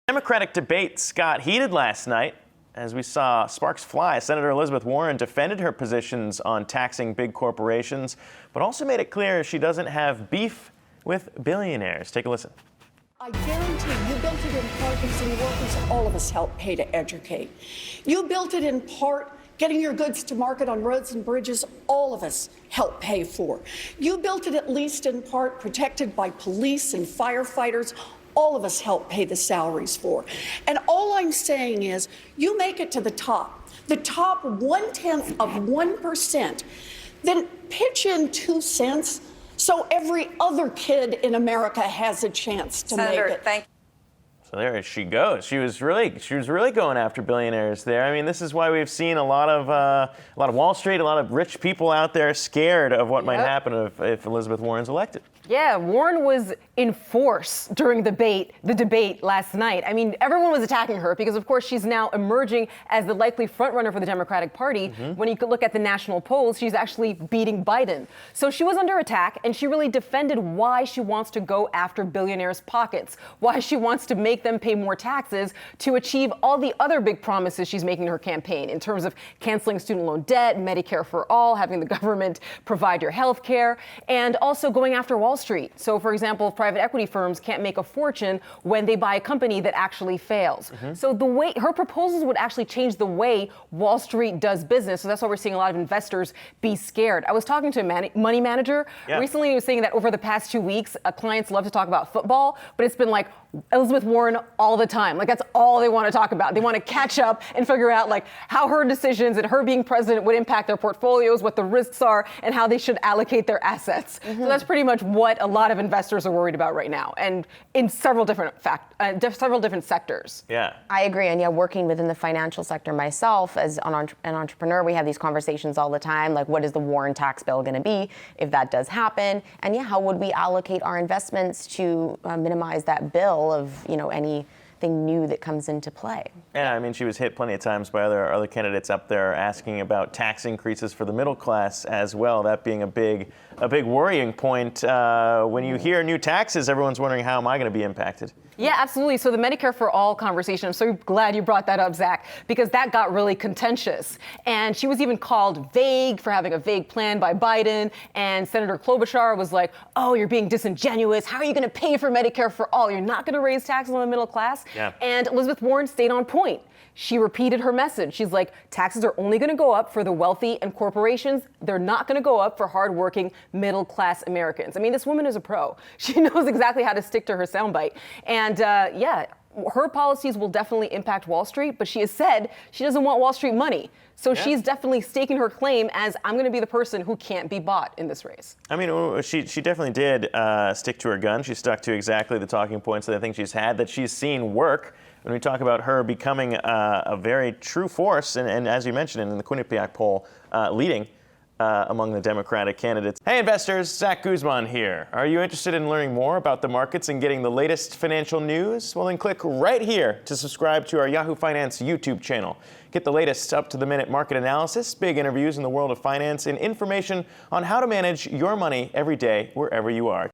Democratic debates got heated last night as we saw sparks fly. Senator Elizabeth Warren defended her positions on taxing big corporations, but also made it clear she doesn't have beef with billionaires. Take a listen. I guarantee you built it in part because the workers all of us help pay to educate. You built it in part getting your goods to market on roads and bridges, all of us help pay for. You built it at least in part protected by police and firefighters, all of us help pay the salaries for. And all I'm saying is, you make it to the top 0.1%, then pitch in 2 cents so every other kid in America has a chance to make it. Thank you. So there she goes. She was really going after billionaires there. I mean, this is why we've seen a lot of Wall Street, a lot of rich people out there scared of what might happen if Elizabeth Warren's elected. Yeah, Warren was in force during the debate last night. I mean, everyone was attacking her because, of course, she's now emerging as the likely frontrunner for the Democratic Party. When you could look at the national polls, she's actually beating Biden. So she was under attack, and she really defended why she wants to go after billionaires' pockets, why she wants to make them pay more taxes to achieve all the other big promises she's making in her campaign in terms of canceling student loan debt, Medicare for all, having the government provide your health care, and also going after Wall Street. So, for example, private equity firms can't make a fortune when they buy a company that actually fails. So the way her proposals would actually change the way Wall Street does business. So that's why we're seeing a lot of investors be scared. I was talking to a money manager recently who was saying that over the past 2 weeks, clients love to talk about football, but it's been like Elizabeth Warren all the time. Like, that's all they want to talk about. They want to catch up and figure out like how her decisions and her being president would impact their portfolios, what the risks are, and how they should allocate their assets. So that's pretty much what a lot of investors are worried about right now, and in several different sectors. Yeah, I agree. And working within the financial sector myself as an entrepreneur, we have these conversations all the time. Like, what is the Warren tax bill going to be if that does happen? And how would we allocate our investments to minimize that bill of anything new that comes into play? Yeah, I mean, she was hit plenty of times by other candidates up there asking about tax increases for the middle class as well. That being a big worrying point. When you hear new taxes, everyone's wondering, how am I going to be impacted? Yeah, absolutely. So the Medicare for All conversation, I'm so glad you brought that up, Zach, because that got really contentious. And she was even called vague for having a vague plan by Biden. And Senator Klobuchar was like, oh, you're being disingenuous. How are you going to pay for Medicare for All? You're not going to raise taxes on the middle class. Yeah. And Elizabeth Warren stayed on point. She repeated her message. She's like, taxes are only going to go up for the wealthy and corporations. They're not going to go up for hardworking middle-class Americans. I mean, this woman is a pro. She knows exactly how to stick to her soundbite. And her policies will definitely impact Wall Street, but she has said she doesn't want Wall Street money. So she's definitely staking her claim as, I'm going to be the person who can't be bought in this race. I mean, she definitely did stick to her gun. She stuck to exactly the talking points that I think she's had, that she's seen work. When we talk about her becoming a very true force, and as you mentioned in the Quinnipiac poll, leading among the Democratic candidates. Hey investors, Zack Guzman here. Are you interested in learning more about the markets and getting the latest financial news? Well, then click right here to subscribe to our Yahoo Finance YouTube channel. Get the latest up-to-the-minute market analysis, big interviews in the world of finance, and information on how to manage your money every day wherever you are.